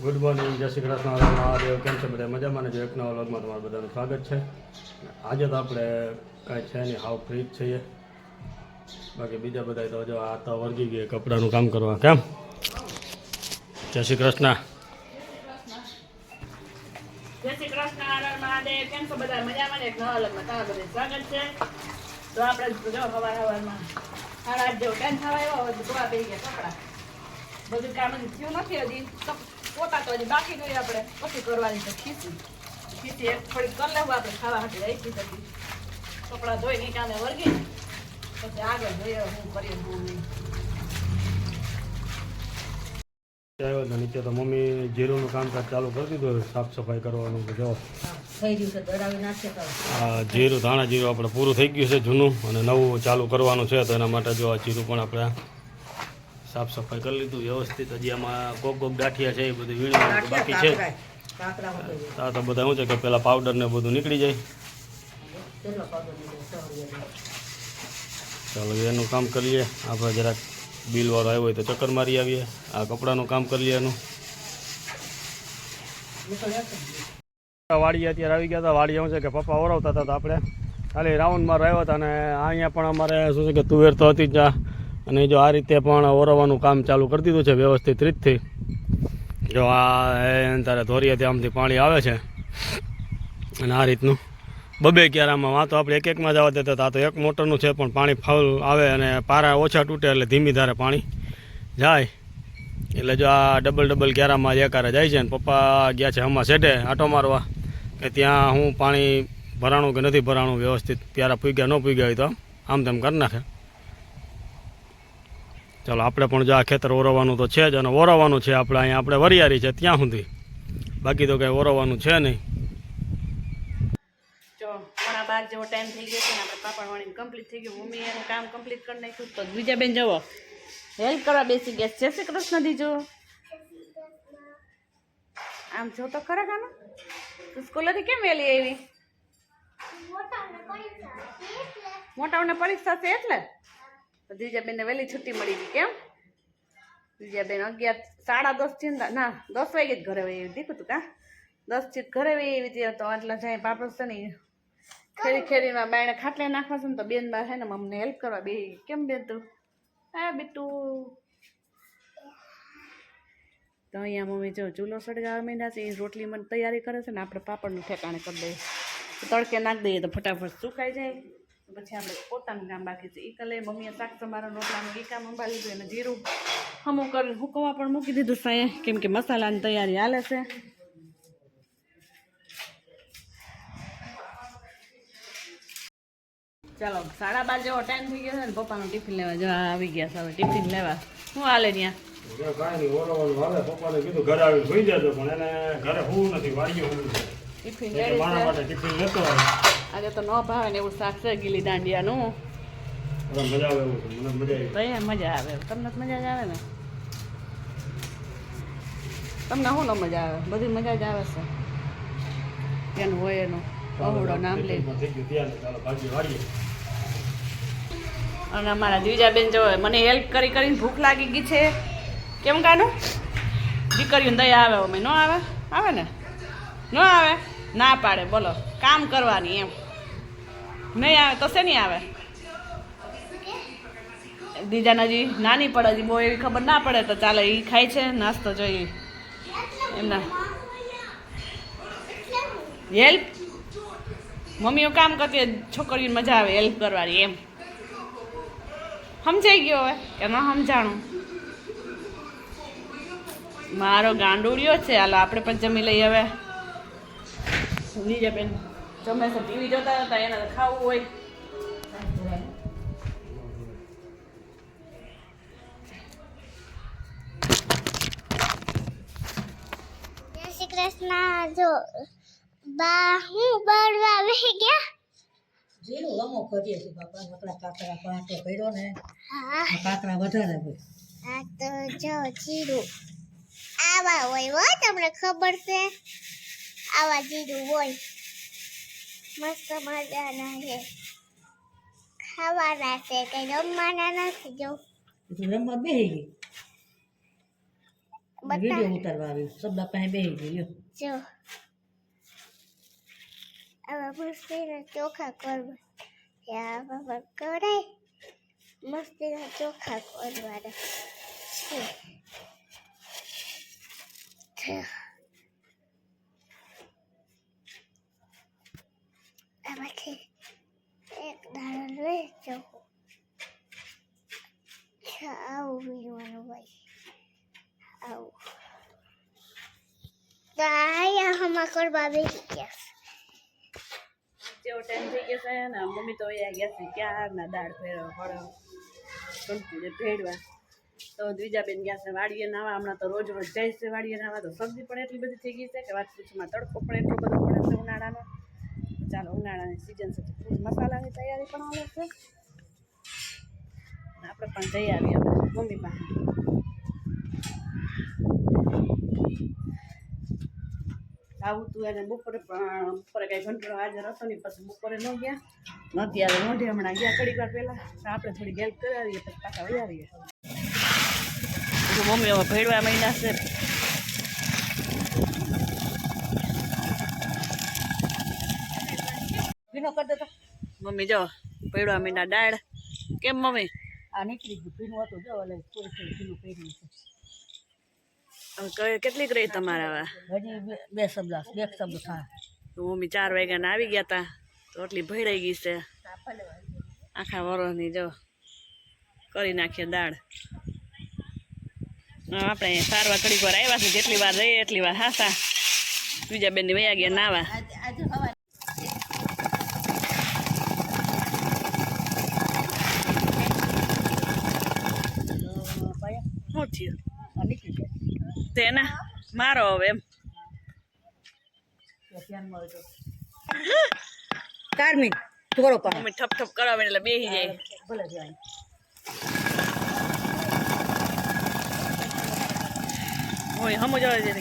Good morning, જય શ્રી કૃષ્ણ, મહાદેવ. કેમ છે બધા મજામાં? ને જો એક નવા વ્લોગમાં તમારું બધાનું સ્વાગત છે. આજે તો આપણે કાંઈ છે નહીં, હાવ ફ્રી જ છીએ. બાકી બીજા બધા તો જો આ તો વર્ગી ગઈ કપડાનું કામ કરવા. કેમ? જય શ્રી કૃષ્ણ. જય શ્રી કૃષ્ણ, હર મહાદેવ. કેમ છો બધા મજામાં? એક નવા વ્લોગમાં તમારું બધાનું સ્વાગત છે. તો આપણે જો સવારમાં 8:30 જેવો ટાઈમ થવા આવ્યો. હવે ધોવા બેસી ગયા કપડા. બધું કામ થયું નથી હજી. પોતા તો હજી બાકી નહીં, આપણે પછી કરવાની છે ખીચી એક થોડીક કરી લેવું આપણે ખાવા હાથી રાખી શકીએ. કપડાં ધોઈ નીકાને વર્ગી પછી આગળ જોઈએ હું કરીએ હું નહીં. આવ્યો તો નીચે તો મમ્મી જીરુંનું કામકાજ ચાલુ કરી દીધું, સાફ સફાઈ કરવાનું. જો થઈ ગયું છે, દડાવી નાખીએ. આ જીરું, ધાણા જીરું આપણે પૂરું થઈ ગયું છે જૂનું, અને નવું ચાલુ કરવાનું છે. તો એના માટે જો આ જીરું પણ આપણે સાફ સફાઈ કરી લીધું વ્યવસ્થિત. હજી આમાં કોક ગાંઠિયા છે એ બધું વીણવાનું બાકી છે. આ તો બધા શું છે કે પેલા પાવડર ને બધું નીકળી જાય. ચાલો એનું કામ કરીએ આપણે. જરાક બિલ વાળો આવ્યો હોય તો ચક્કર મારી આવીએ. આ કપડાનું કામ કરી લઈએ એનું. વાડીએ અત્યારે આવી ગયા હતા. વાડીએ શું છે કે પપ્પા ઓરવતા હતા તો આપણે ખાલી રાઉન્ડ મારવા આવ્યા હતા. અને અહીંયા પણ અમારે શું છે કે તુવેર તો હતી જ, અને જો આ રીતે પણ ઓરવવાનું કામ ચાલુ કરી દીધું છે વ્યવસ્થિત રીતથી. જો આ તારે ધોરિયાથી આમથી પાણી આવે છે, અને આ રીતનું બબે ક્યારામાં વાં તો આપણે એકમાં જવા દેતા હતા. આ તો એક મોટરનું છે પણ પાણી ફૂલ આવે અને પારા ઓછા તૂટે એટલે ધીમી ધારે પાણી જાય. એટલે જો આ ડબલ ક્યારામાં એકારે જાય છે. અને પપ્પા ગયા છે હમણાં સેટે આંટો મારવા કે ત્યાં હું પાણી ભરાણું કે નથી ભરાણું વ્યવસ્થિત. પ્યારા પૂગ્યા ન પૂગ્યા હોય તો આમ તેમ કરી નાખે. ચાલો આપણે પણ જો આ ખેતર ઓરવવાનું તો છે જ, અને ઓરવવાનું છે આપણે અહીંયા. આપણે વરિયારી છે ત્યાં સુધી, બાકી તો કંઈ ઓરવવાનું છે નહીં. જો 12:30 જેવો ટાઈમ થઈ ગયો છે ને આપણે પાપડ વાળીને કમ્પ્લીટ થઈ ગયું. મમ્મી એનું કામ કમ્પ્લીટ કરી નાખ્યું. તો બીજા બેન જવો હેલ્પ કરવા બેસી ગયા. જય શ્રી કૃષ્ણ દીજો. આમ જો તો ખરા કાનો તું સ્કૂલેથી કેમ વહેલી આવી? મોટાઓને પરીક્ષા છે એટલે દ્વિજાબેનને વહેલી છુટ્ટી મળી ગઈ. કેમ દ્વિજાબેન 10:30 થી ના 10 વાગે જ ઘરે વહી દીકું તું કા 10 થી ઘરે વહી એવી હતી. તો એટલે જાય પાપડ છે ને ખેડીમાં બાયણે ખાટલે નાખવા છે ને તો બેન બા છે ને અમને હેલ્પ કરવા બે. કેમ બેન તું? હા બેટું. તો અહીંયા મમ્મી જો ચૂલો સળગાવવા માંડ્યા છે. એ રોટલી મને તૈયારી કરે છે ને આપણે પાપડનું ઠેકાણે કરી દઈએ. તડકે નાખી દઈએ તો ફટાફટ સુકાઈ જાય. પછી આપણે પોતાનું કામ બાકી છે એ કલે. મમ્મીએ શાક સમારા રોટલાનું એ કામ અંબાવી લીધું. અને જીરું હમું કરીને હુકવા પણ મૂકી દીધું સાંયે, કેમ કે મસાલાની તૈયારી હાલે છે. ચાલો 12:30 જેવો ટાઈમ થઈ ગયો છે ને પપ્પાનું ટિફિન લેવા જો આવી ગયા છે. હવે ટિફિન લેવા શું હાલે ત્યાં? કાંઈ નહીં, ઓરવવાનું હાલે. પપ્પાને કીધું ઘરે આવીને સુઈ જજો, પણ એને ઘરે હોવું નથી, વાડીએ હોવું છે. ટિફિન મારા માટે ટિફિન લેતો આવે. આજે તો ન ભાવે ને એવું શાક છે ગીલી દાંડિયાનું. મજા આવે એવું છે, મને મજા આવી. તો એ મજા આવે. તમને જ મજા જ આવે ને? તમને શું ન મજા આવે? બધી મજા જ આવે છે. એનું હોય એનું બહુડો નામ લે. અને અમારા દ્વિજાબેન જો મને હેલ્પ કરીને ભૂખ લાગી ગઈ છે. કેમ કાનું દીકરીઓને દયા આવે? અમે ન આવે? આવે ને? ન આવે? ના પાડે બોલો કામ કરવાની એમ. નહીં આવે તો શેની આવે? દીજાને હજી નાની પડે, હજી બહુ એવી ખબર ના પડે તો ચાલે. એ ખાય છે નાસ્તો જોઈએ એમના હેલ્પ. મમ્મીઓ કામ કરતી છોકરીઓને મજા આવે હેલ્પ કરવાની એમ. સમજાઈ ગયો હવે કે ન સમજાણું? મારો ગાંડુડિયો છે. હાલો આપણે પણ જમી લઈએ હવે. નીજે બેન જમે છે, ટીવી જોતા હતા. એને ખાવું હોય. જય શ્રી કૃષ્ણ. જો બા હું બળવા વહી ગયા. જીરું લમો કરીએ છીએ બાપા. નકરા કાકરા પાટો કર્યો ને. હા કાકરા વધારે હોય. આ તો જો જીરું આવા હોય હો, તમને ખબર છે? આવા જીરું હોય મસ્ત મજાના છે. ખાવાના છે, કઈ રમવાના નથી. જો રમવા બેસી ગઈ. વિડીયો ઉતારવા આવી સબલા પાસે બેસી ગયો જો આવા મસ્તીના ચોખા કરવા આવા કરાય મસ્તીના ચોખા કરવાના છે આમાંથી એક દાડો લઈ જાઉં આવું વીણવાનું ભાઈ આવું તો આયા હમા કરવા બેસી ગયા જેવો ટાઈમ થઈ ગયો છે ને મમ્મી તો અહીંયા ગયા છે ક્યારના દાળ ભેળવા કંકુને ભેળવા તો દ્વિજાબેન ગયા છે વાડીએ નાવા હમણાં તો રોજ રોજ જાય છે વાડીએ નાવા તો સબ્જી પણ એટલી બધી થઈ ગઈ છે કે વાત પૂછમાં તડકો પણ એટલો બધો પડે છે ઉનાળાનો ચાલો ઉનાળાની સિઝન છે તો મસાલાની તૈયારી પણ આવે છે આપણે પણ જઈ આવીએ મમ્મી પાસે આવું તું એને બપોરે કાંઈ ઘંટડો હાજર હતો ને પછી બપોરે ન ગયા નથી આવે મોઢે હમણાં ગયા થોડીક વાર પહેલાં આપણે થોડી હેલ્પ કરાવીએ પછી પાછા વજાવીએ મમ્મી હવે ભેળવા મહિના છે ભીનો કરી દેતો મમ્મી જો ભેળવા મહિના દાળ કેમ મમ્મી આ નીકળી ગયું ભીનું હતું જો એટલે થોડું થોડું ભીનું પહેર્યું છે હવે કેટલીક રહી તમારા હજી બે શબ્દ થાય તો મમ્મી 4 વાગ્યાના આવી ગયા હતા તો એટલી ભેળાઈ ગઈ છે આખા વરોની જો કરી નાખીએ દાળ આપણે સારવાર ઘડીક વાર આવ્યા છે જેટલી વાર રહીએ એટલી વાર હાસા બીજા બેનની વયા ગયા નાવા આજે સવારે શું થયું નીકળી ગયા તેના મારો હવે એમ ધ્યાનમાં હોય તો કાર્મિક થોડો પણ મમ્મી ઠપ ઠપ કરાવે એટલે બેસી જાય ભલે જાય હોય સમજ આવે છે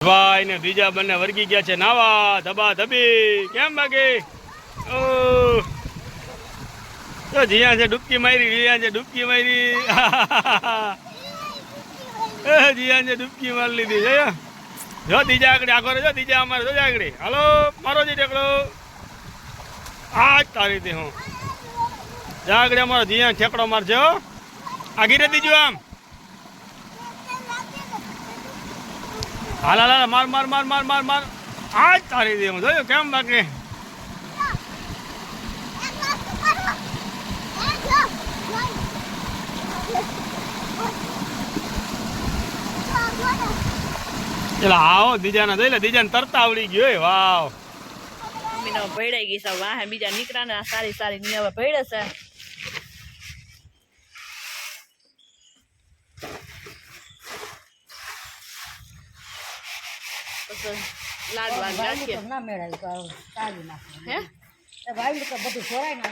ભાઈ ને બીજા બંને વર્ગી ગયા છે નાવા ધબા ધબી કેમ બાકી તો જીયા છે ડૂબકી મારી જીયા છે ડૂબકી મારી જીયા છે ડૂબકી મારી લીધી છે જો દીજા આગળ આખો જો દીજા અમારે જો આગળ હાલો મારો જી ટેકડો આ તારી તે હું જા આગળ અમારો જીયા ઠેકડો મારશે હો આગી રે દીજો આમ હાલ હાલ માર માર માર માર માર માર આ તારી દે હું જોયું કેમ બાકી એટલે આવો દીજાના જોઈ લે દીજાને તરતા આવડી ગયો વાવ મમ્મીને ભેળાઈ ગઈ છે વાહે બીજા નીકળ્યા ને સારી સારી ની હવે ભેળે છે લાડવા નાખીએ ના મેળાયું તો કાઢી નાખે હે એ ભાઈ તો બધું છોડાય ને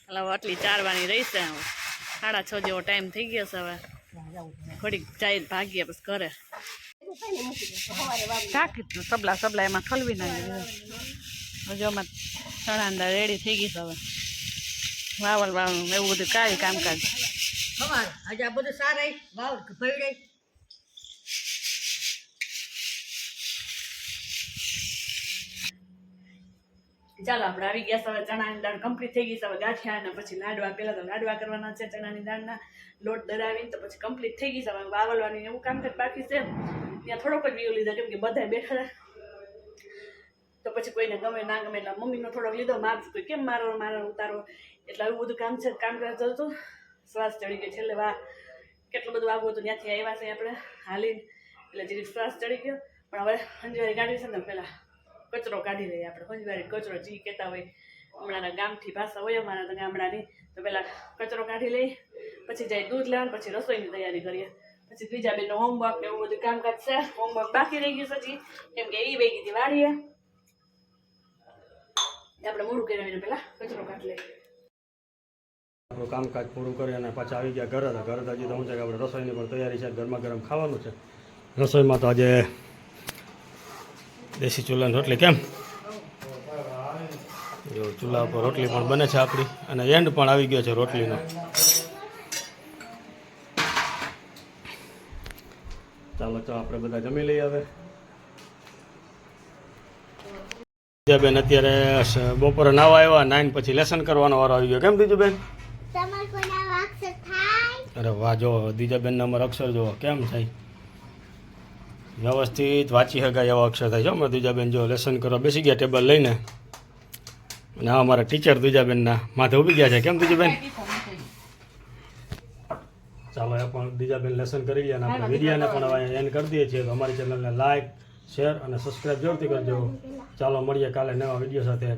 એટલે આટલી ચારવાની રહી છે 6:30 જેવો ટાઈમ થઈ ગયો છે હવે ઘડીક જાય ભાગીએ પછી ઘરે ઢાંકી સબલા સબલા એમાં ઠલવી નાખી હજુ આમાં ચણા રેડી થઈ ગઈ છે હવે વાવલ વાવલ એવું બધું કાંઈ કામકાજ ખબર આજે આ બધું સારા વાવ ભેળે ચાલો આપણે આવી ગયા હવે ચણાની દાળ કમ્પ્લીટ થઈ ગઈ છે હવે ગાંઠિયા અને પછી લાડવા પહેલા તો લાડવા કરવાના છે ચણાની દાળના લોટ દરાવીને તો પછી કમ્પ્લીટ થઈ ગઈ છે હવે વાવલવાની એવું કામકાજ બાકી છે ત્યાં થોડોક જ વ્યૂ લીધો કેમ કે બધા બેઠા તો પછી કોઈને ગમે ના ગમે એટલે મમ્મીનો થોડોક લીધો માર કોઈ કેમ મારો ઉતારો એટલે એવું બધું કામ છે કામ કરતું હતું શ્વાસ ચડી ગયો છેલ્લે વાહ કેટલું બધું આગું હતું ત્યાંથી આવ્યા છે આપણે હાલીને એટલે જેથી શ્વાસ ચડી ગયો પણ હવે હંજવારી કાઢી છે ને પહેલાં કચરો કાઢી લઈએ આપણે હંજવારી કચરો જી કહેતા હોય હમણાંના ગામથી ભાષા હોય અમારા તો ગામડાની તો પહેલાં કચરો કાઢી લઈએ પછી જાય દૂધ લેવાનું પછી રસોઈની તૈયારી કરીએ પછી બીજા બેનનો હોમવર્ક ને એવું બધું કામકાજ છે હોમવર્ક બાકી રહી ગયું હજી કેમ કે એ વહી ગઈ હતી વાડીએ એ આપણે મોડું કર્યા પેલા કચરો કાઢી લઈએ. આપણું કામકાજ પૂરું કરી અને પાછા આવી ગયા ઘરે ઘરે તો હજી તો શું છે કે આપણે રસોઈની પણ તૈયારી છે, ગરમા ગરમ ખાવાનું છે. રસોઈમાં તો આજે દેશી ચૂલાની રોટલી કેમ જો ચૂલા ઉપર રોટલી પણ બને છે આપણી, અને એન્ડ પણ આવી ગયો છે રોટલીનો. ચાલો તો આપણે બધા જમી લઈએ હવે. બેન અત્યારે બપોરે નાવા આવ્યા, 9 પછી લેસન કરવાનો વારો આવી ગયો. કેમ દીજુબેન? તમારે કોના અક્ષર થાય? અરે વાહ, જો દીજાબેનના અમારા અક્ષર જુઓ કેમ થાય, વ્યવસ્થિત વાંચી શકાય એવા અક્ષર થાય છે. અમારા દીજાબેન જો લેસન કરવા બેસી ગયા ટેબલ લઈને, અને આ અમારા ટીચર દીજાબેનના માથે ઊભી ગયા છે. કેમ દીજાબેન? ચાલો એ પણ દીજાબેન લેસન કરી ગયા, અને આપણે વિડીયોને પણ હવે એન્ડ કરી દઈએ છીએ. તો અમારી ચેનલને લાઈક, શેર અને સબસ્ક્રાઈબ જરૂરથી કરજો. ચાલો મળીએ કાલે નવા વિડીયો સાથે.